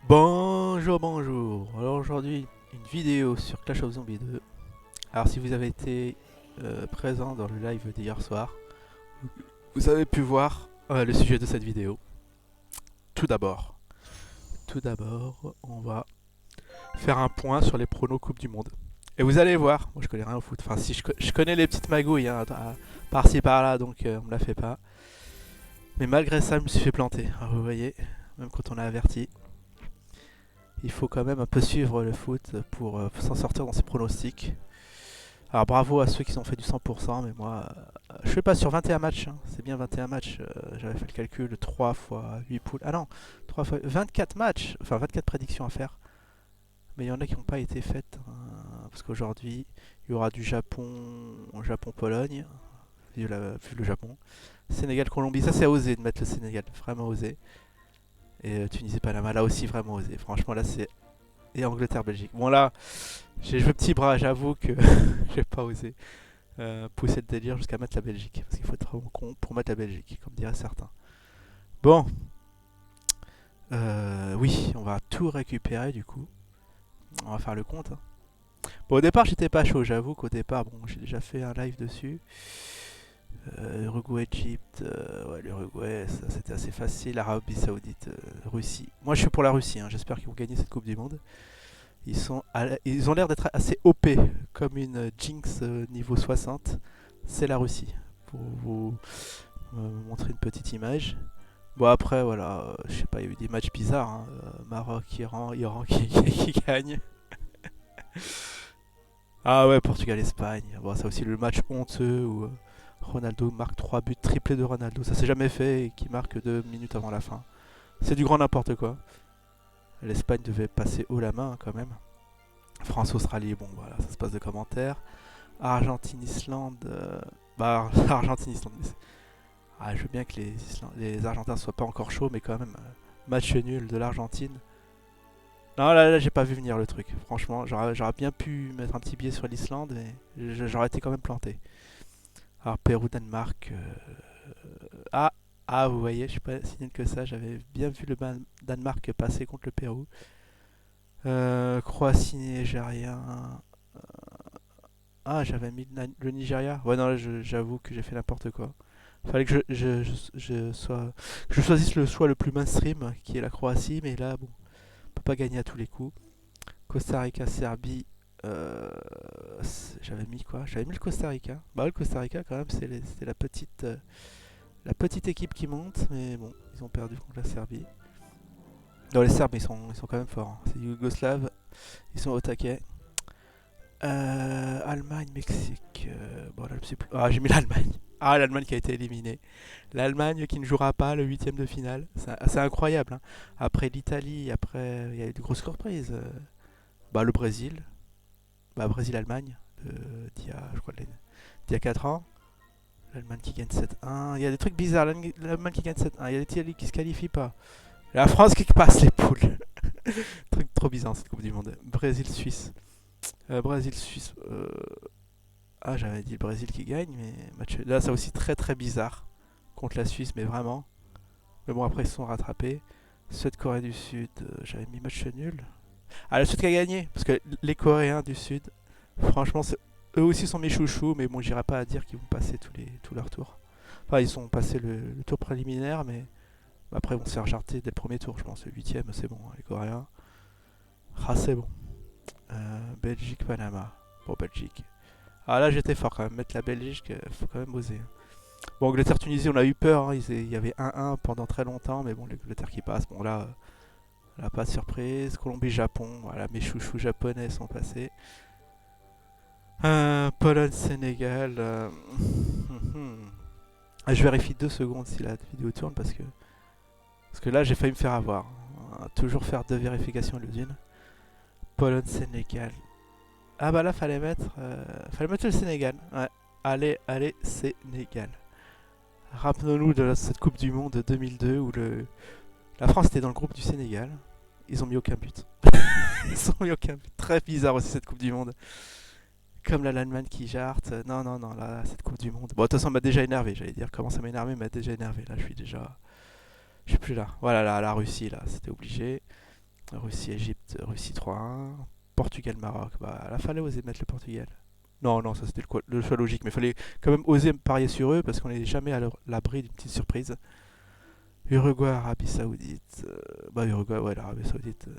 Bonjour, bonjour. Alors aujourd'hui, une vidéo sur Clash of Zombies 2. Alors si vous avez été présent dans le live d'hier soir, vous avez pu voir le sujet de cette vidéo. Tout d'abord, on va faire un point sur les pronos Coupe du Monde. Et vous allez voir, moi je connais rien au foot. Enfin si je connais les petites magouilles, hein, par-ci par-là, donc on me la fait pas. Mais malgré ça, je me suis fait planter. Alors, vous voyez, même quand on a averti. Il faut quand même un peu suivre le foot pour s'en sortir dans ses pronostics. Alors bravo à ceux qui ont fait du 100%, mais moi, je suis pas sur 21 matchs, hein. C'est bien 21 matchs, j'avais fait le calcul, 3 fois 8 poules, ah non, 3 fois 24 matchs, enfin 24 prédictions à faire, mais il y en a qui n'ont pas été faites, parce qu'aujourd'hui, il y aura du Japon-Pologne, vu le Japon, Sénégal-Colombie, ça c'est osé de mettre le Sénégal, vraiment osé, et Tunisie-Panama, là aussi vraiment osé, franchement là c'est... Et Angleterre-Belgique. Bon là, j'ai joué petit bras, j'avoue que j'ai pas osé pousser le délire jusqu'à mettre la Belgique. Parce qu'il faut être vraiment con pour mettre la Belgique, comme diraient certains. Bon, oui, on va tout récupérer du coup. On va faire le compte, hein. Bon, au départ, j'étais pas chaud, j'avoue qu'au départ, bon, j'ai déjà fait un live dessus. Uruguay-Égypte, ouais, l'Uruguay, ça c'était assez facile. Arabie Saoudite, Russie. Moi, je suis pour la Russie, hein. J'espère qu'ils vont gagner cette Coupe du Monde. Ils ont l'air d'être assez OP, comme une Jinx niveau 60. C'est la Russie, pour vous montrer une petite image. Bon après voilà, je sais pas, il y a eu des matchs bizarres, hein. Maroc, Iran qui gagne. Ah ouais, Portugal, Espagne. Bon, ça aussi le match honteux où Ronaldo marque 3 buts, triplé de Ronaldo. Ça s'est jamais fait et qui marque 2 minutes avant la fin. C'est du grand n'importe quoi. L'Espagne devait passer haut la main, hein, quand même. France-Australie, bon voilà, ça se passe de commentaires. Argentine-Islande, bah Argentine-Islande. Ah, je veux bien que les Argentins soient pas encore chauds, mais quand même, match nul de l'Argentine. Non, là j'ai pas vu venir le truc. Franchement, j'aurais bien pu mettre un petit billet sur l'Islande, mais j'aurais été quand même planté. Alors, Pérou-Danemark. Ah, ah, vous voyez, je suis pas si nul que ça. J'avais bien vu le Danemark passer contre le Pérou. Croatie-Nigérien. Ah, j'avais mis le Nigeria. Ouais, non, là, j'avoue que j'ai fait n'importe quoi. Fallait que je choisisse le choix le plus mainstream, qui est la Croatie, mais là, bon, on peut pas gagner à tous les coups. Costa Rica, Serbie. J'avais mis quoi? J'avais mis le Costa Rica. Bah, le Costa Rica, quand même, c'était la petite équipe qui monte, mais bon, ils ont perdu contre la Serbie. Non, les Serbes, ils sont quand même forts, hein. C'est Yougoslave, ils sont au taquet. Allemagne, Mexique. Bon, là, je sais plus. Ah, j'ai mis l'Allemagne. Ah, l'Allemagne qui a été éliminée. L'Allemagne qui ne jouera pas le huitième de finale. C'est incroyable, hein. Après l'Italie, après, il y a eu de grosses surprises. Bah, le Brésil. Bah, Brésil-Allemagne. Je crois, d'il y a 4 ans. L'Allemagne qui gagne 7-1. Il y a des trucs bizarres. L'Allemagne qui gagne 7-1. Il y a l'Italie qui se qualifie pas. La France qui passe les poules. Truc trop bizarre cette Coupe du Monde. Brésil-Suisse. Brésil-Suisse. Ah, j'avais dit le Brésil qui gagne, mais là, c'est aussi très très bizarre contre la Suisse, mais vraiment. Mais bon, après, ils se sont rattrapés. Suède-Corée du Sud, j'avais mis match nul. Ah, la Suède qui a gagné, parce que les Coréens du Sud, franchement, eux aussi sont mes chouchous, mais bon, j'irai pas à dire qu'ils vont passer tous leurs tours. Enfin, ils ont passé le tour préliminaire, mais après, ils vont se faire jarter dès le premier tour, je pense. Le huitième, c'est bon, hein, les Coréens. Ah, c'est bon. Belgique-Panama. Bon, Belgique. Ah là j'étais fort quand même, mettre la Belgique, faut quand même oser. Bon, Angleterre-Tunisie, on a eu peur, hein. Il y avait 1-1 pendant très longtemps, mais bon, l'Angleterre qui passe, bon là, pas de surprise. Colombie-Japon, voilà, mes chouchous japonais sont passés. Pologne-Sénégal. Je vérifie 2 secondes si la vidéo tourne parce que là j'ai failli me faire avoir. Toujours faire 2 vérifications au lieu d'une. Pologne-Sénégal. Ah bah là fallait mettre le Sénégal. Ouais. Allez, Sénégal. Rappelons-nous de cette Coupe du Monde 2002 où la France était dans le groupe du Sénégal. Ils ont mis aucun but. Ils ont mis aucun but. Très bizarre aussi cette Coupe du Monde. Comme l'Allemagne qui jarte. Non, non, non, là, cette Coupe du Monde. Bon, de toute façon, ça m'a déjà énervé. J'allais dire comment ça m'a énervé, déjà énervé. Là, je suis plus là. Voilà, la Russie, là, c'était obligé. Russie-Égypte, Russie 3-1. Portugal-Maroc. Bah, là, fallait oser mettre le Portugal. Non, non, ça c'était le choix logique, mais il fallait quand même oser parier sur eux parce qu'on n'est jamais à l'abri d'une petite surprise. Uruguay, Arabie Saoudite. Bah, Uruguay, ouais, l'Arabie Saoudite.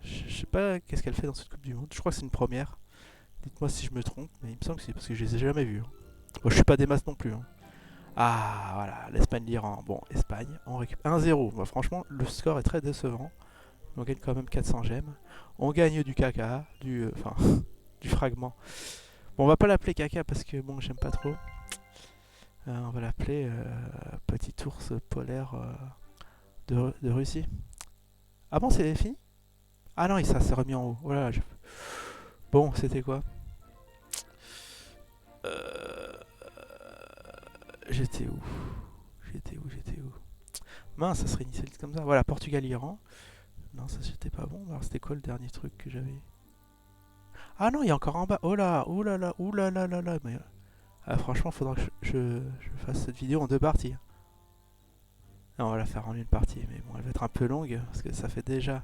Je sais pas qu'est-ce qu'elle fait dans cette Coupe du Monde. Je crois que c'est une première. Dites-moi si je me trompe, mais il me semble que c'est parce que je les ai jamais vus, hein. Moi, je suis pas des masses non plus, hein. Ah, voilà, l'Espagne, l'Iran. Bon, Espagne, on récupère 1-0. Bah, franchement, le score est très décevant. On gagne quand même 400 gemmes. On gagne du caca, enfin, du fragment. Bon, on va pas l'appeler caca parce que bon, j'aime pas trop. On va l'appeler petit ours polaire de Russie. Ah bon, c'est fini? Ah non, ça s'est remis en haut. Voilà. Bon, c'était quoi? Euh, J'étais où? J'étais où? Mince, ça serait initialisé comme ça. Voilà, Portugal-Iran. Non, ça c'était pas bon. Alors c'était quoi le dernier truc que j'avais? Ah non, il y a encore en bas. Oh là, oh là là, oh là là là là. Mais, franchement, faudra que je fasse cette vidéo en deux parties. Non, on va la faire en une partie, mais bon, elle va être un peu longue parce que ça fait déjà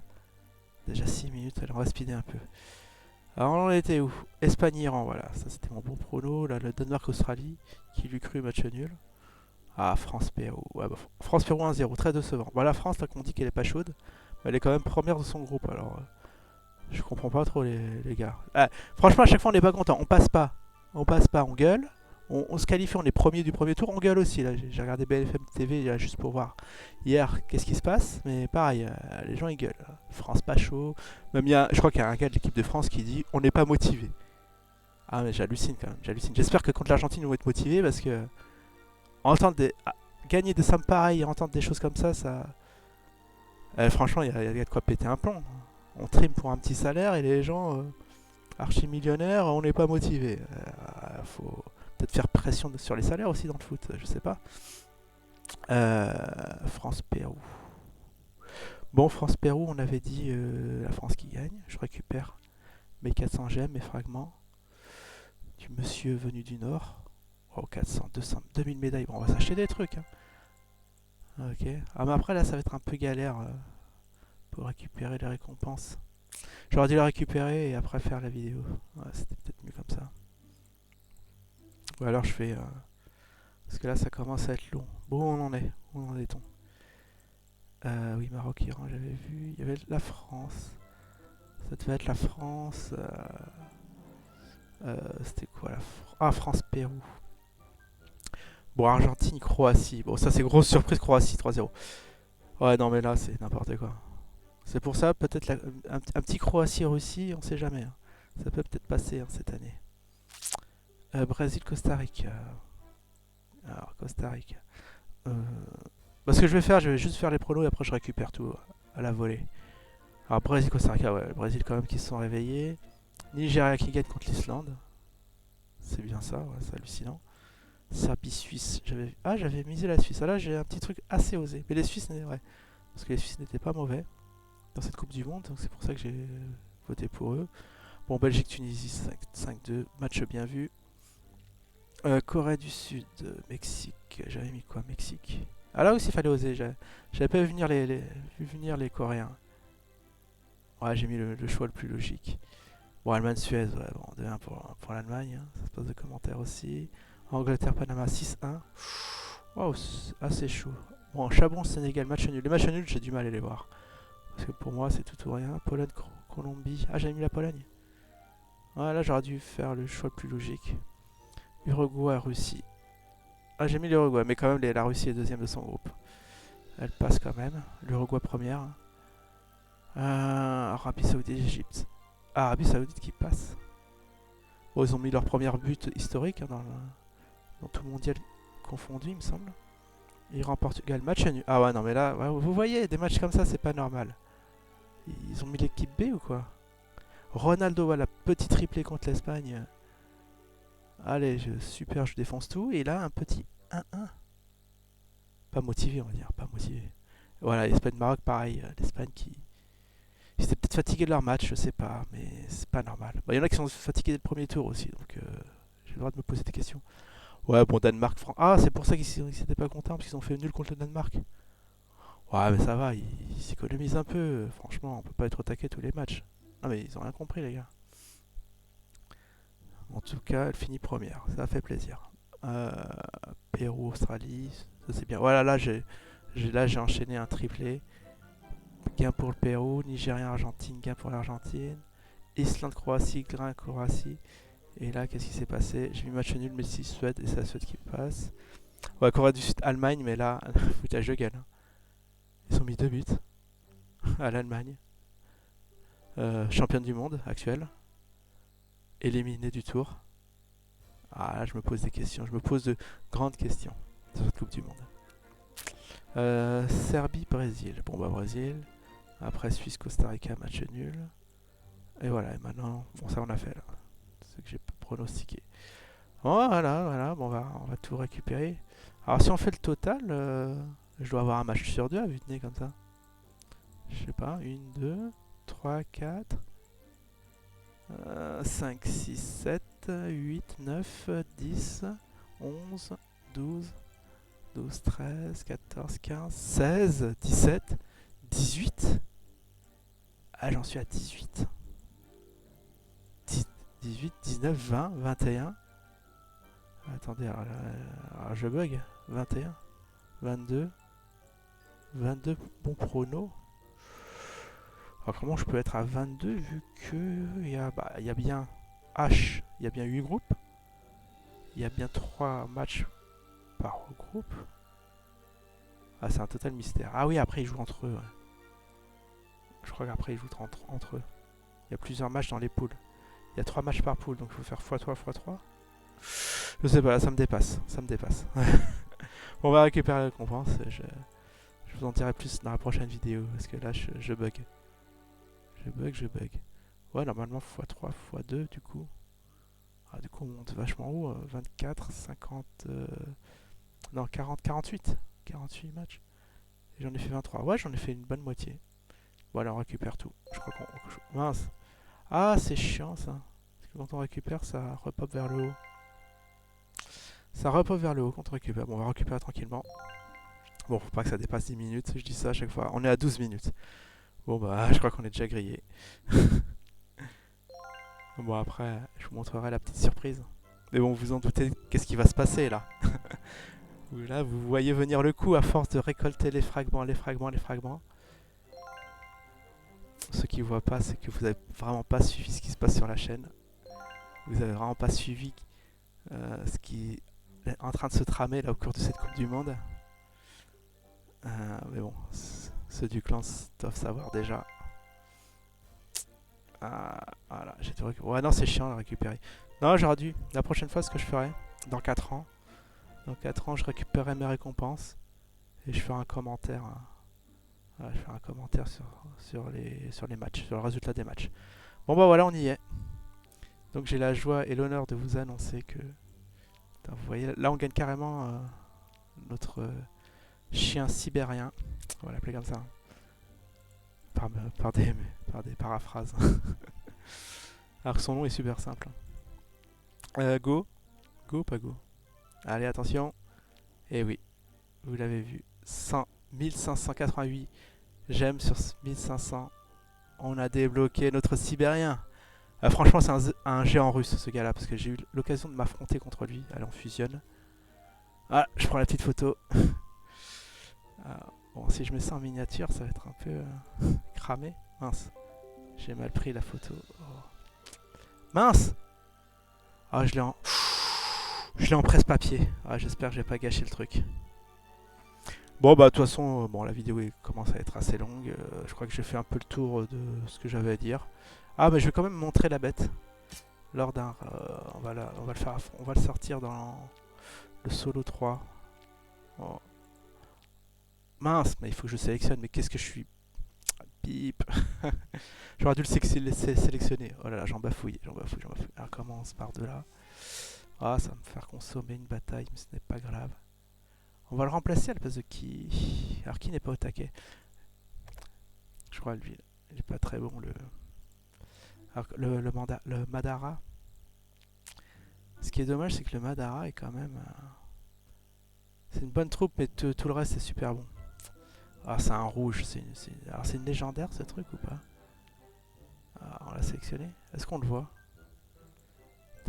6 minutes. Alors on va speeder un peu. Alors on en était où? Espagne-Iran, voilà. Ça c'était mon bon prono. Là, le Danemark-Australie, qui lui cru match nul. Ah, France-Pérou. Ouais, bah, France-Pérou 1-0, très décevant. Bon, la France, là, qu'on dit qu'elle est pas chaude, mais elle est quand même première de son groupe. Alors, je comprends pas trop les gars. Ah, franchement, à chaque fois, on n'est pas content. On passe pas. On passe pas, on gueule. On se qualifie, on est premier du premier tour. On gueule aussi. Là, j'ai regardé BFM TV là, juste pour voir hier qu'est-ce qui se passe. Mais pareil, les gens ils gueulent. France pas chaud. Même je crois qu'il y a un gars de l'équipe de France qui dit on n'est pas motivé. Ah, mais j'hallucine quand même. J'hallucine. J'espère que contre l'Argentine, ils vont être motivés parce que entendre gagner des sommes pareilles et entendre des choses comme ça. Franchement, il y a de quoi péter un plomb. On trime pour un petit salaire et les gens archi-millionnaires, on n'est pas motivés. Faut peut-être faire pression sur les salaires aussi dans le foot, je sais pas. France-Pérou. Bon, France-Pérou, on avait dit la France qui gagne. Je récupère mes 400 gemmes, mes fragments du monsieur venu du Nord. Oh, 400, 200, 2000 médailles. Bon, on va s'acheter des trucs, hein. Ok. Ah, mais après, là, ça va être un peu galère pour récupérer les récompenses. J'aurais dû la récupérer et après faire la vidéo. Ouais, c'était peut-être mieux comme ça. Ou alors je fais... parce que là, ça commence à être long. Bon, on en est. Où en est-on? Oui, Maroc, Iran, j'avais vu. Il y avait la France. Ça devait être la France. C'était quoi la France? Ah, France-Pérou. Bon, Argentine, Croatie. Bon, ça, c'est grosse surprise, Croatie, 3-0. Ouais, non, mais là, c'est n'importe quoi. C'est pour ça, peut-être un petit Croatie-Russie, on sait jamais, hein. Ça peut peut-être passer, hein, cette année. Brésil-Costa Rica. Alors, Costa Rica. Ce que je vais faire, je vais juste faire les pronos et après je récupère tout à la volée. Alors, Brésil-Costa Rica, ouais, le Brésil quand même qui se sont réveillés. Nigeria qui gagne contre l'Islande. C'est bien ça, ouais, c'est hallucinant. Serbie-Suisse, j'avais misé la Suisse. Ah, là, j'ai un petit truc assez osé. Mais les Suisses, ouais, parce que les Suisses n'étaient pas mauvais dans cette Coupe du Monde, donc c'est pour ça que j'ai voté pour eux. Bon, Belgique-Tunisie 5-2, match bien vu. Corée du Sud, Mexique, j'avais mis quoi? Mexique. Ah là aussi il fallait oser, j'avais pas vu venir vu venir les Coréens. Ouais, j'ai mis le choix le plus logique. Bon, Allemagne-Suède, ouais, bon, 2-1 pour l'Allemagne, hein, ça se passe de commentaires aussi. Angleterre-Panama 6-1. Wow, c'est assez chaud. Bon, Chabon-Sénégal, match nul. Les matchs nuls, j'ai du mal à les voir. Parce que pour moi, c'est tout ou rien. Pologne-Colombie. Ah, j'avais mis la Pologne. Ouais, là, j'aurais dû faire le choix le plus logique. Uruguay-Russie. Ah, j'ai mis l'Uruguay, mais quand même, la Russie est deuxième de son groupe. Elle passe quand même. L'Uruguay première. Arabie Saoudite, Égypte. Ah, Arabie Saoudite qui passe. Bon, ils ont mis leur première but historique, hein, dans tout le mondial confondu, il me semble. Iran, Portugal, match nul. Ah ouais, non, mais là, ouais, vous voyez, des matchs comme ça, c'est pas normal. Ils ont mis l'équipe B ou quoi? Ronaldo, voilà, petit triplé contre l'Espagne. Allez, super, je défonce tout. Et là, un petit 1-1. Pas motivé, on va dire, pas motivé. Voilà, l'Espagne-Maroc, pareil. L'Espagne qui... Ils étaient peut-être fatigués de leur match, je sais pas, mais c'est pas normal. Il y en a qui sont fatigués dès le premier tour aussi, donc j'ai le droit de me poser des questions. Ouais, bon, Danemark, France. Ah, c'est pour ça qu'ils s'étaient pas contents, parce qu'ils ont fait nul contre le Danemark. Ouais, mais ça va, ils s'économisent un peu. Franchement, on peut pas être au taquet tous les matchs. Non, mais ils ont rien compris, les gars. En tout cas, elle finit première. Ça fait plaisir. Euh, Pérou, Australie, ça c'est bien. Voilà, là, j'ai enchaîné un triplé. Gain pour le Pérou, Nigérien, Argentine, gain pour l'Argentine. Islande, Croatie, gain, Croatie. Et là, qu'est-ce qui s'est passé? J'ai mis match nul, mais 6 Suède, et c'est la Suède qui passe. Ouais, Corée du Sud, Allemagne, mais là, foutage de gueule, hein. Ils ont mis 2 buts à l'Allemagne. Championne du monde actuelle, éliminée du tour. Ah là, je me pose des questions, je me pose de grandes questions sur cette Coupe du Monde. Serbie, Brésil. Bon bah Brésil. Après Suisse, Costa Rica, match nul. Et voilà, et maintenant, bon ça on a fait là. C'est ce que j'ai pronostiqué. Bon, voilà, bon, on va tout récupérer. Alors si on fait le total, je dois avoir un match sur deux à vue de nez comme ça. Je sais pas, 1, 2, 3, 4, 5, 6, 7, 8, 9, 10, 11, 12, 12, 13, 14, 15, 16, 17, 18. Ah, j'en suis à 18. 18, 19, 20, 21. Attendez, alors je bug. 21, 22, 22 bons pronos. Alors comment je peux être à 22 vu que il y a bien H, il y a bien 8 groupes. Il y a bien 3 matchs par groupe. Ah, c'est un total mystère. Ah oui, après ils jouent entre eux. Ouais. Je crois qu'après ils jouent entre eux. Il y a plusieurs matchs dans les poules. Il y a 3 matchs par poule, donc il faut faire x3 x3. Je sais pas, ça me dépasse. Ça me dépasse. Bon, on va récupérer la récompense. Je vous en dirai plus dans la prochaine vidéo. Parce que là, je bug. Je bug. Ouais, normalement, x3, x2, du coup. Ah, du coup, on monte vachement haut. 24, 50... non, 40, 48. 48 matchs. Et j'en ai fait 23. Ouais, j'en ai fait une bonne moitié. Bon, allez, on récupère tout. Je crois qu'on... Mince. Ah, c'est chiant, ça. Parce que quand on récupère, ça repop vers le haut. Ça repop vers le haut quand on récupère. Bon, on va récupérer tranquillement. Bon, faut pas que ça dépasse 10 minutes. Je dis ça à chaque fois. On est à 12 minutes. Bon, bah, je crois qu'on est déjà grillé. Bon, après, je vous montrerai la petite surprise. Mais bon, vous en doutez, qu'est-ce qui va se passer là? Là, vous voyez venir le coup à force de récolter les fragments, les fragments, les fragments. Ceux qui ne voient pas, c'est que vous n'avez vraiment pas suivi ce qui se passe sur la chaîne. Vous n'avez vraiment pas suivi ce qui est en train de se tramer là au cours de cette Coupe du Monde. Mais bon, ceux du clan doivent savoir déjà. Voilà, j'ai tout récupéré. Ouais, non, c'est chiant à récupérer. Non, j'aurais dû. La prochaine fois, ce que je ferai, dans 4 ans, je récupérerai mes récompenses et je ferai un commentaire. Voilà, je ferai un commentaire sur les matchs, sur le résultat des matchs. Bon, bah voilà, on y est. Donc, j'ai la joie et l'honneur de vous annoncer que. Putain, vous voyez, là, on gagne carrément notre chien sibérien. On va l'appeler comme ça. Par des paraphrases. Alors que son nom est super simple. Go. Go ou pas go? Allez, attention. Et oui, vous l'avez vu. 1588 j'aime sur 1500. On a débloqué notre Sibérien. Franchement, c'est un géant russe, ce gars-là, parce que j'ai eu l'occasion de m'affronter contre lui. Allez, on fusionne. Ah, je prends la petite photo. Bon, si je mets ça en miniature, ça va être un peu cramé. Mince, j'ai mal pris la photo. Oh. Mince. Ah, je l'ai en presse-papier. Ah, j'espère que j'ai pas gâché le truc. Bon, bah, de toute façon, bon, la vidéo commence à être assez longue. Je crois que j'ai fait un peu le tour de ce que j'avais à dire. Ah, mais je vais quand même montrer la bête. Lors d'un... on va le faire, on va le sortir dans le solo 3. Oh. Mince, mais il faut que je sélectionne. Mais qu'est-ce que je suis... Bip. J'aurais dû le sélectionner. Oh là là, j'en bafouille. Alors, commence par de là. Ah, ça va me faire consommer une bataille, mais ce n'est pas grave. On va le remplacer à la place de qui? Alors, qui n'est pas au taquet? Je crois lui, il est pas très bon. Alors, le Madara. Ce qui est dommage, c'est que le Madara est quand même... c'est une bonne troupe, mais tout le reste est super bon. Ah, c'est un rouge. Alors, c'est une légendaire ce truc ou pas? Ah, on l'a sélectionné. Est-ce qu'on le voit?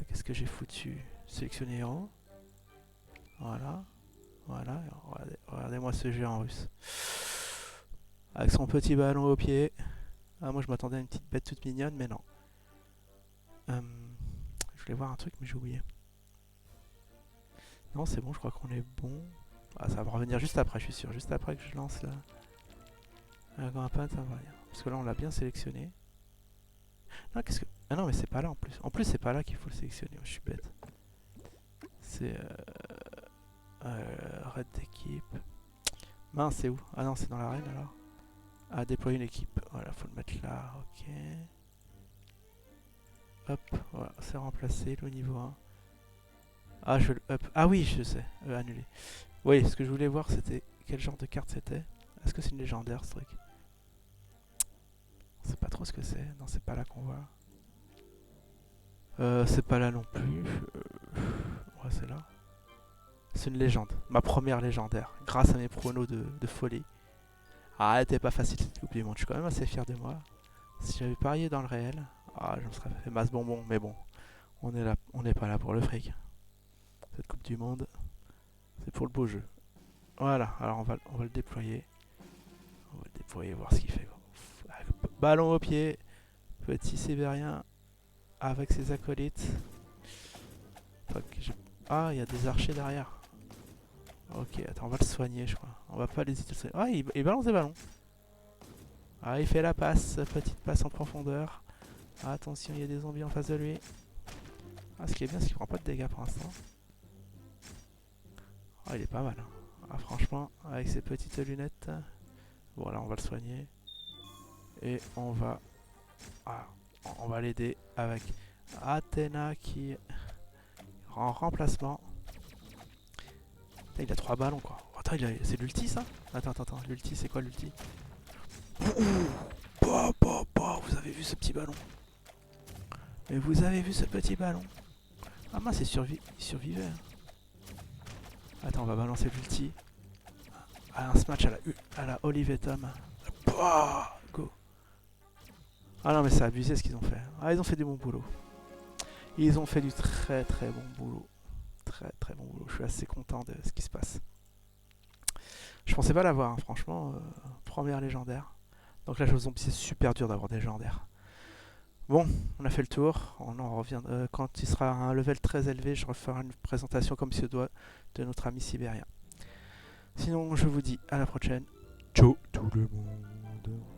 Qu'est-ce que j'ai foutu? Sélectionner héros. Voilà. Voilà. Regardez-moi ce géant russe. Avec son petit ballon au pied. Ah, moi je m'attendais à une petite bête toute mignonne, mais non. Je voulais voir un truc, mais j'ai oublié. Non, c'est bon, je crois qu'on est bon. Ah, ça va revenir juste après, je suis sûr. Juste après que je lance la grimpette, ça va rien. Parce que là, on l'a bien sélectionné. Non, qu'est-ce que... Ah non, mais c'est pas là en plus. En plus, c'est pas là qu'il faut le sélectionner. Je suis bête. C'est... raid d'équipe. Mince, c'est où? Ah non, c'est dans l'arène alors. Ah, déployer une équipe. Voilà, faut le mettre là. Ok. Hop, voilà, c'est remplacé le niveau 1. Ah, je le up. Ah oui, je sais. Annuler. Oui, ce que je voulais voir, c'était quel genre de carte c'était. Est-ce que c'est une légendaire ce truc? On sait pas trop ce que c'est. Non, c'est pas là qu'on voit. C'est pas là non plus. Ouais, c'est là. C'est une légende. Ma première légendaire. Grâce à mes pronos de folie. Ah, elle était pas facile cette Coupe du Monde. Je suis quand même assez fier de moi. Si j'avais parié dans le réel, ah, je me serais fait masse bonbon. Mais bon, on est là, on n'est pas là pour le fric. Cette Coupe du Monde, c'est pour le beau jeu. Voilà, alors on va le déployer. On va le déployer, voir ce qu'il fait. Ballon au pied, petit Sibérien avec ses acolytes. Ah, il y a des archers derrière. Ok, attends, on va le soigner, je crois. On va pas hésiter à le soigner. Ah, il balance des ballons. Ah, il fait la passe, petite passe en profondeur. Ah, attention, il y a des zombies en face de lui. Ah, ce qui est bien, c'est qu'il prend pas de dégâts pour l'instant. Ah, il est pas mal. Ah, franchement, avec ses petites lunettes. Bon, là, on va le soigner. Et ah, on va l'aider avec Athéna qui est en remplacement. Putain, il a 3 ballons quoi. Oh, attends, c'est l'ulti ça? Attends, l'ulti c'est quoi l'ulti? Vous avez vu ce petit ballon? Mais vous avez vu ce petit ballon? Ah mince, il survivait. Attends, on va balancer l'ulti. Ah, un smash à la Olive Tom. Go. Ah non mais c'est abusé ce qu'ils ont fait. Ah, ils ont fait du bon boulot. Ils ont fait du très très bon boulot. Très très bon boulot. Je suis assez content de ce qui se passe. Je pensais pas l'avoir, hein, franchement. Première légendaire. Donc là, je vous c'est super dur d'avoir des légendaires. Bon, on a fait le tour. On en revient. Quand il sera à un level très élevé, je referai une présentation comme se doit de notre ami sibérien. Sinon, je vous dis à la prochaine. Ciao tout le monde.